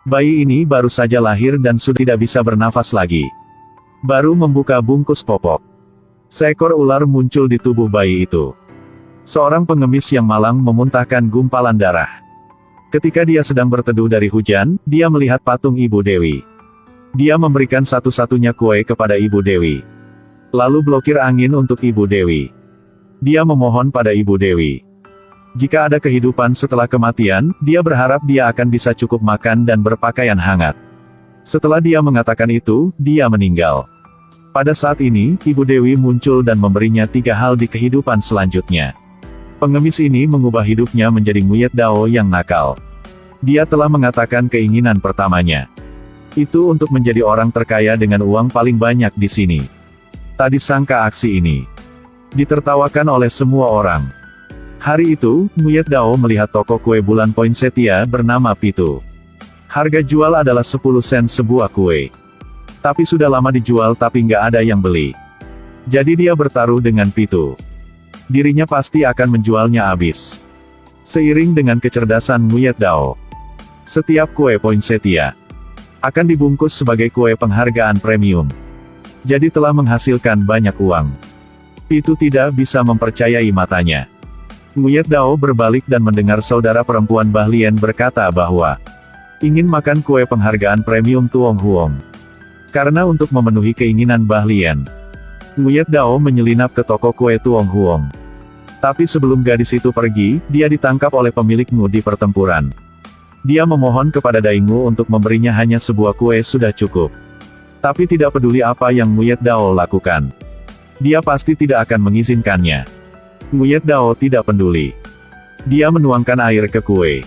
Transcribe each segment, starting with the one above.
Bayi ini baru saja lahir dan sudah tidak bisa bernafas lagi. Baru membuka bungkus popok. Seekor ular muncul di tubuh bayi itu. Seorang pengemis yang malang memuntahkan gumpalan darah. Ketika dia sedang berteduh dari hujan, dia melihat patung Ibu Dewi. Dia memberikan satu-satunya kue kepada Ibu Dewi. Lalu blokir angin untuk Ibu Dewi. Dia memohon pada Ibu Dewi. Jika ada kehidupan setelah kematian, dia berharap dia akan bisa cukup makan dan berpakaian hangat. Setelah dia mengatakan itu, dia meninggal. Pada saat ini, Ibu Dewi muncul dan memberinya 3 hal di kehidupan selanjutnya. Pengemis ini mengubah hidupnya menjadi Nguyet Dao yang nakal. Dia telah mengatakan keinginan pertamanya. Itu untuk menjadi orang terkaya dengan uang paling banyak di sini. Tak disangka aksi ini ditertawakan oleh semua orang. Hari itu, Nguyet Dao melihat toko kue bulan poinsettia bernama Pitu. Harga jual adalah 10 sen sebuah kue. Tapi sudah lama dijual tapi nggak ada yang beli. Jadi dia bertaruh dengan Pitu. Dirinya pasti akan menjualnya habis. Seiring dengan kecerdasan Nguyet Dao, setiap kue poinsettia akan dibungkus sebagai kue penghargaan premium. Jadi telah menghasilkan banyak uang. Pitu tidak bisa mempercayai matanya. Nguyet Dao berbalik dan mendengar saudara perempuan Bahlien berkata bahwa ingin makan kue penghargaan premium Tuong Huong. Karena untuk memenuhi keinginan Bahlien, Nguyet Dao menyelinap ke toko kue Tuong Huong. Tapi sebelum gadis itu pergi, dia ditangkap oleh pemilikmu di pertempuran. Dia memohon kepada Daingu untuk memberinya hanya sebuah kue sudah cukup. Tapi tidak peduli apa yang Nguyet Dao lakukan, dia pasti tidak akan mengizinkannya. Nguyet Dao tidak peduli. Dia menuangkan air ke kue.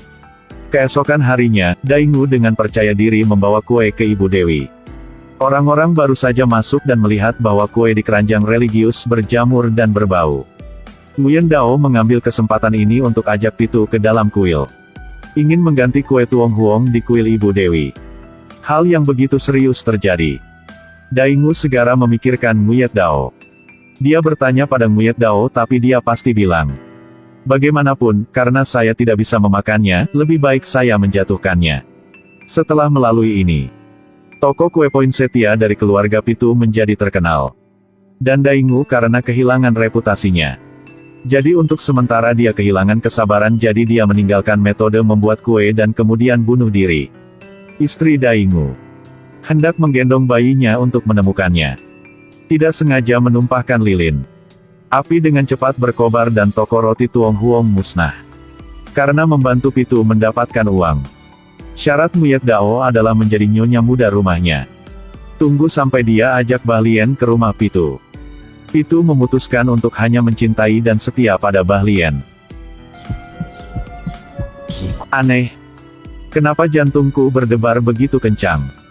Keesokan harinya, Daingu dengan percaya diri membawa kue ke Ibu Dewi. Orang-orang baru saja masuk dan melihat bahwa kue di keranjang religius berjamur dan berbau. Nguyet Dao mengambil kesempatan ini untuk ajak Pitu ke dalam kuil. Ingin mengganti kue Tuong Huong di kuil Ibu Dewi. Hal yang begitu serius terjadi. Daingu segera memikirkan Nguyet Dao. Dia bertanya pada Nguyet Dao tapi dia pasti bilang, bagaimanapun, karena saya tidak bisa memakannya, lebih baik saya menjatuhkannya. Setelah melalui ini, toko kue poinsettia dari keluarga Pitu menjadi terkenal. Dan Daingu karena kehilangan reputasinya. Jadi untuk sementara dia kehilangan kesabaran jadi dia meninggalkan metode membuat kue dan kemudian bunuh diri. Istri Daingu hendak menggendong bayinya untuk menemukannya. Tidak sengaja menumpahkan lilin. Api dengan cepat berkobar dan toko roti Tuong Huong musnah. Karena membantu Pitu mendapatkan uang. Syarat Nguyet Dao adalah menjadi nyonya muda rumahnya. Tunggu sampai dia ajak Bahlien ke rumah Pitu. Pitu memutuskan untuk hanya mencintai dan setia pada Bahlien. Aneh. Kenapa jantungku berdebar begitu kencang?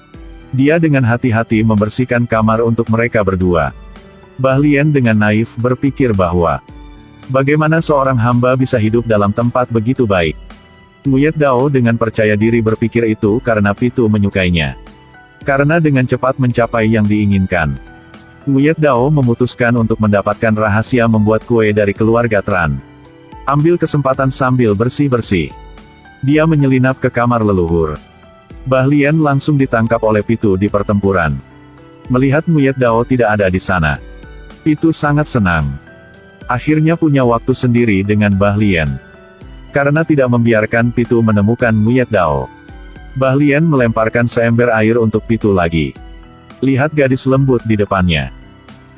Dia dengan hati-hati membersihkan kamar untuk mereka berdua. Bahlien dengan naif berpikir bahwa bagaimana seorang hamba bisa hidup dalam tempat begitu baik. Nguyet Dao dengan percaya diri berpikir itu karena Pitu menyukainya. Karena dengan cepat mencapai yang diinginkan, Nguyet Dao memutuskan untuk mendapatkan rahasia membuat kue dari keluarga Tran. Ambil kesempatan sambil bersih-bersih. Dia menyelinap ke kamar leluhur. Bahlien langsung ditangkap oleh Pitu di pertempuran. Melihat Nguyet Dao tidak ada di sana, Pitu sangat senang. Akhirnya punya waktu sendiri dengan Bahlien. Karena tidak membiarkan Pitu menemukan Nguyet Dao, Bahlien melemparkan seember air untuk Pitu lagi. Lihat gadis lembut di depannya.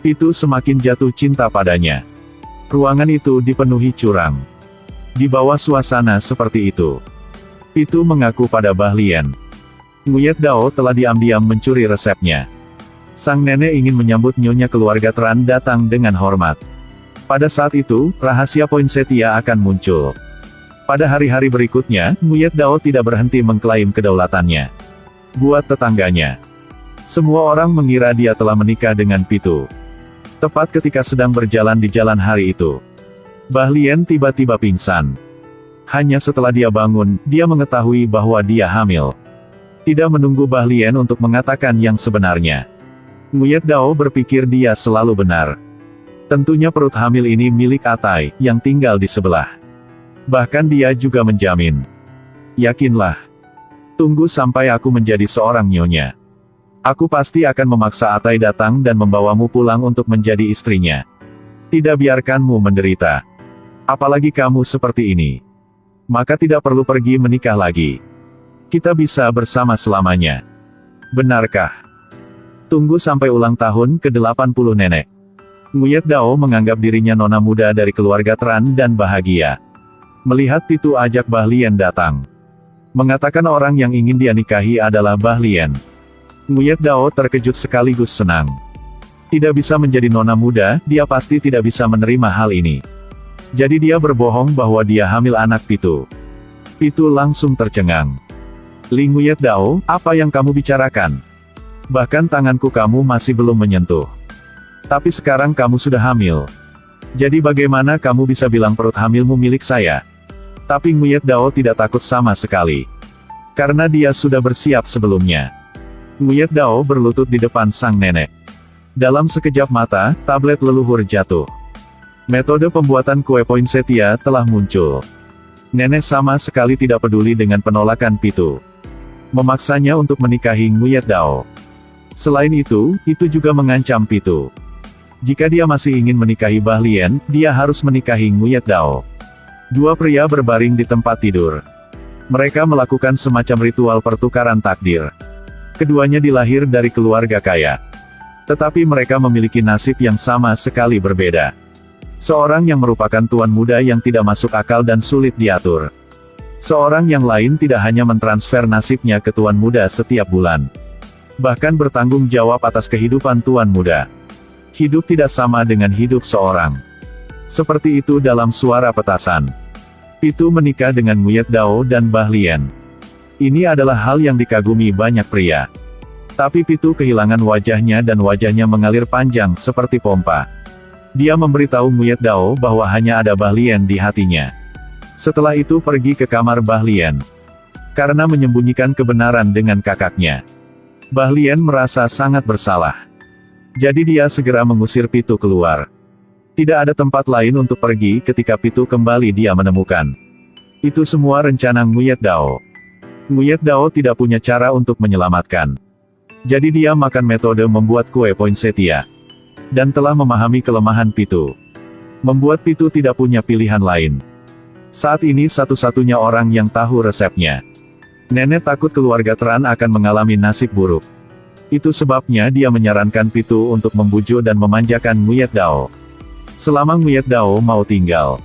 Pitu semakin jatuh cinta padanya. Ruangan itu dipenuhi curang. Di bawah suasana seperti itu, Pitu mengaku pada Bahlien, Nguyet Dao telah diam-diam mencuri resepnya. Sang nenek ingin menyambut nyonya keluarga Tran datang dengan hormat. Pada saat itu, rahasia poinsettia akan muncul. Pada hari-hari berikutnya, Nguyet Dao tidak berhenti mengklaim kedaulatannya. Buat tetangganya, semua orang mengira dia telah menikah dengan Pitu. Tepat ketika sedang berjalan di jalan hari itu, Bahlien tiba-tiba pingsan. Hanya setelah dia bangun, dia mengetahui bahwa dia hamil. Tidak menunggu Bahlien untuk mengatakan yang sebenarnya, Nguyet Dao berpikir dia selalu benar. Tentunya perut hamil ini milik Atai, yang tinggal di sebelah. Bahkan dia juga menjamin, yakinlah, Tunggu sampai aku menjadi seorang nyonya. Aku pasti akan memaksa Atai datang dan membawamu pulang untuk menjadi istrinya. Tidak biarkanmu menderita. Apalagi kamu seperti ini. Maka tidak perlu pergi menikah lagi. Kita bisa bersama selamanya. Benarkah? Tunggu sampai ulang tahun ke-80 nenek. Nguyet Dao menganggap dirinya nona muda dari keluarga Tran dan bahagia. Melihat Pitu ajak Bah Lien datang. Mengatakan orang yang ingin dia nikahi adalah Bah Lien. Nguyet Dao terkejut sekaligus senang. Tidak bisa menjadi nona muda, dia pasti tidak bisa menerima hal ini. Jadi dia berbohong bahwa dia hamil anak Pitu. Pitu langsung tercengang. Li Nguyet Dao, apa yang kamu bicarakan? Bahkan tanganku kamu masih belum menyentuh. Tapi sekarang kamu sudah hamil. Jadi bagaimana kamu bisa bilang perut hamilmu milik saya? Tapi Nguyet Dao tidak takut sama sekali. Karena dia sudah bersiap sebelumnya. Nguyet Dao berlutut di depan sang nenek. Dalam sekejap mata, tablet leluhur jatuh. Metode pembuatan kue poinsettia telah muncul. Nenek sama sekali tidak peduli dengan penolakan Pitu. Memaksanya untuk menikahi Nguyet Dao. Selain itu juga mengancam Pitu. Jika dia masih ingin menikahi Bah Lien, dia harus menikahi Nguyet Dao. Dua pria berbaring di tempat tidur. Mereka melakukan semacam ritual pertukaran takdir. Keduanya dilahir dari keluarga kaya. Tetapi mereka memiliki nasib yang sama sekali berbeda. Seorang yang merupakan tuan muda yang tidak masuk akal dan sulit diatur. Seorang yang lain tidak hanya mentransfer nasibnya ke tuan muda setiap bulan. Bahkan bertanggung jawab atas kehidupan tuan muda. Hidup tidak sama dengan hidup seorang. Seperti itu dalam suara petasan. Pitu menikah dengan Nguyet Dao dan Bah Lien. Ini adalah hal yang dikagumi banyak pria. Tapi Pitu kehilangan wajahnya dan wajahnya mengalir panjang seperti pompa. Dia memberitahu Nguyet Dao bahwa hanya ada Bah Lien di hatinya. Setelah itu pergi ke kamar Bah Lien. Karena menyembunyikan kebenaran dengan kakaknya. Bah Lien merasa sangat bersalah. Jadi dia segera mengusir Pitu keluar. Tidak ada tempat lain untuk pergi ketika Pitu kembali dia menemukan. Itu semua rencana Nguyet Dao. Nguyet Dao tidak punya cara untuk menyelamatkan. Jadi dia makan metode membuat kue poinsettia. Dan telah memahami kelemahan Pitu. Membuat Pitu tidak punya pilihan lain. Saat ini satu-satunya orang yang tahu resepnya. Nenek takut keluarga Tran akan mengalami nasib buruk. Itu sebabnya dia menyarankan Pitu untuk membujuk dan memanjakan Nguyet Dao. Selama Nguyet Dao mau tinggal,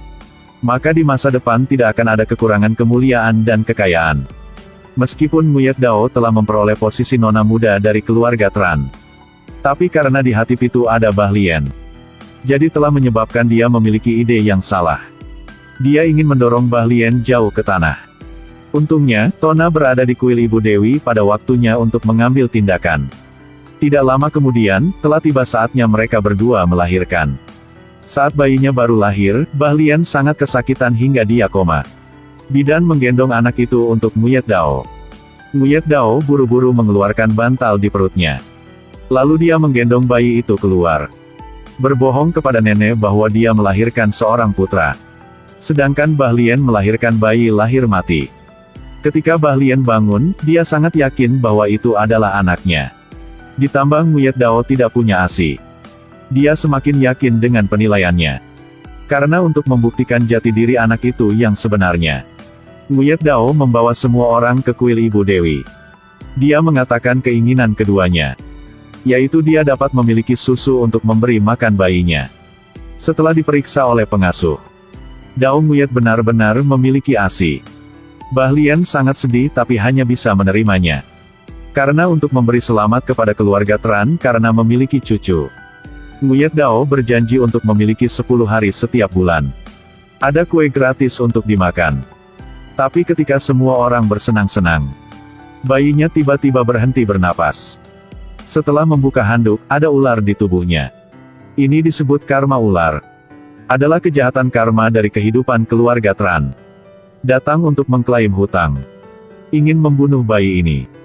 maka di masa depan tidak akan ada kekurangan kemuliaan dan kekayaan. Meskipun Nguyet Dao telah memperoleh posisi nona muda dari keluarga Tran. Tapi karena di hati Pitu ada Bah Lien. Jadi telah menyebabkan dia memiliki ide yang salah. Dia ingin mendorong Bah Lien jauh ke tanah. Untungnya, Tona berada di kuil Ibu Dewi pada waktunya untuk mengambil tindakan. Tidak lama kemudian, telah tiba saatnya mereka berdua melahirkan. Saat bayinya baru lahir, Bah Lien sangat kesakitan hingga dia koma. Bidan menggendong anak itu untuk Nguyet Dao. Nguyet Dao buru-buru mengeluarkan bantal di perutnya. Lalu dia menggendong bayi itu keluar. Berbohong kepada nenek bahwa dia melahirkan seorang putra. Sedangkan Bah Lien melahirkan bayi lahir mati. Ketika Bah Lien bangun, dia sangat yakin bahwa itu adalah anaknya. Ditambah Nguyet Dao tidak punya ASI. Dia semakin yakin dengan penilaiannya. Karena untuk membuktikan jati diri anak itu yang sebenarnya. Nguyet Dao membawa semua orang ke kuil Ibu Dewi. Dia mengatakan keinginan keduanya. Yaitu dia dapat memiliki susu untuk memberi makan bayinya. Setelah diperiksa oleh pengasuh. Dao Nguyet benar-benar memiliki ASI. Bah Lien sangat sedih tapi hanya bisa menerimanya. Karena untuk memberi selamat kepada keluarga Tran karena memiliki cucu. Nguyet Dao berjanji untuk memiliki 10 hari setiap bulan. Ada kue gratis untuk dimakan. Tapi ketika semua orang bersenang-senang, bayinya tiba-tiba berhenti bernapas. Setelah membuka handuk, ada ular di tubuhnya. Ini disebut karma ular. Adalah kejahatan karma dari kehidupan keluarga Tran. Datang untuk mengklaim hutang. Ingin membunuh bayi ini.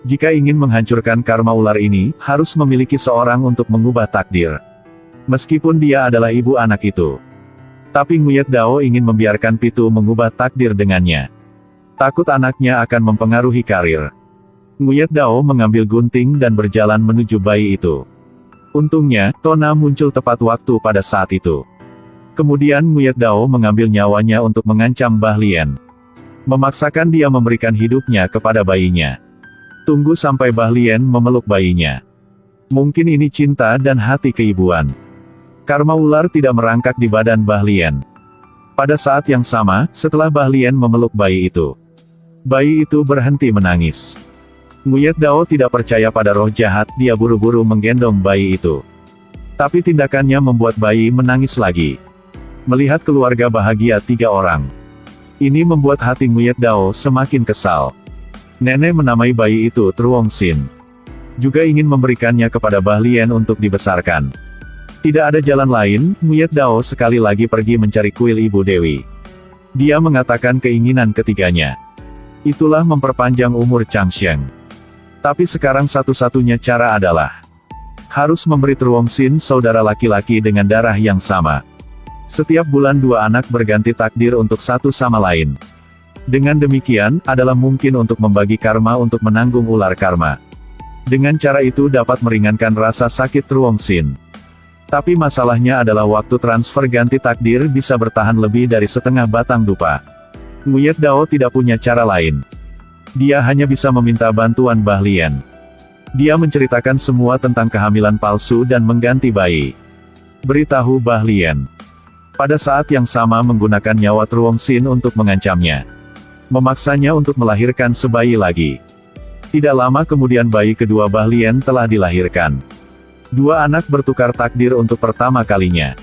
Jika ingin menghancurkan karma ular ini, harus memiliki seorang untuk mengubah takdir. Meskipun dia adalah ibu anak itu. Tapi Nguyet Dao ingin membiarkan Pitu mengubah takdir dengannya. Takut anaknya akan mempengaruhi karir. Nguyet Dao mengambil gunting dan berjalan menuju bayi itu. Untungnya, Tona muncul tepat waktu pada saat itu. Kemudian Nguyet Dao mengambil nyawanya untuk mengancam Bah Lian. Memaksakan dia memberikan hidupnya kepada bayinya. Tunggu sampai Bah Lian memeluk bayinya. Mungkin ini cinta dan hati keibuan. Karma ular tidak merangkak di badan Bah Lian. Pada saat yang sama, setelah Bah Lian memeluk bayi itu, bayi itu berhenti menangis. Nguyet Dao tidak percaya pada roh jahat, dia buru-buru menggendong bayi itu. Tapi tindakannya membuat bayi menangis lagi. Melihat keluarga bahagia 3 orang, ini membuat hati Nguyet Dao semakin kesal. Nenek menamai bayi itu Truong Xin. Juga ingin memberikannya kepada Bah Lian untuk dibesarkan. Tidak ada jalan lain, Nguyet Dao sekali lagi pergi mencari kuil Ibu Dewi. Dia mengatakan keinginan ketiganya. Itulah memperpanjang umur Changsheng. Tapi sekarang satu-satunya cara adalah harus memberi Truong Xin saudara laki-laki dengan darah yang sama. Setiap bulan 2 anak berganti takdir untuk satu sama lain. Dengan demikian, adalah mungkin untuk membagi karma untuk menanggung ular karma. Dengan cara itu dapat meringankan rasa sakit Truong Xin. Tapi masalahnya adalah waktu transfer ganti takdir bisa bertahan lebih dari setengah batang dupa. Nguyet Dao tidak punya cara lain. Dia hanya bisa meminta bantuan Bah Lian. Dia menceritakan semua tentang kehamilan palsu dan mengganti bayi. Beritahu Bah Lian. Pada saat yang sama menggunakan nyawa Truong Xin untuk mengancamnya. Memaksanya untuk melahirkan sebayi lagi. Tidak lama kemudian bayi kedua Bah Lian telah dilahirkan. 2 anak bertukar takdir untuk pertama kalinya.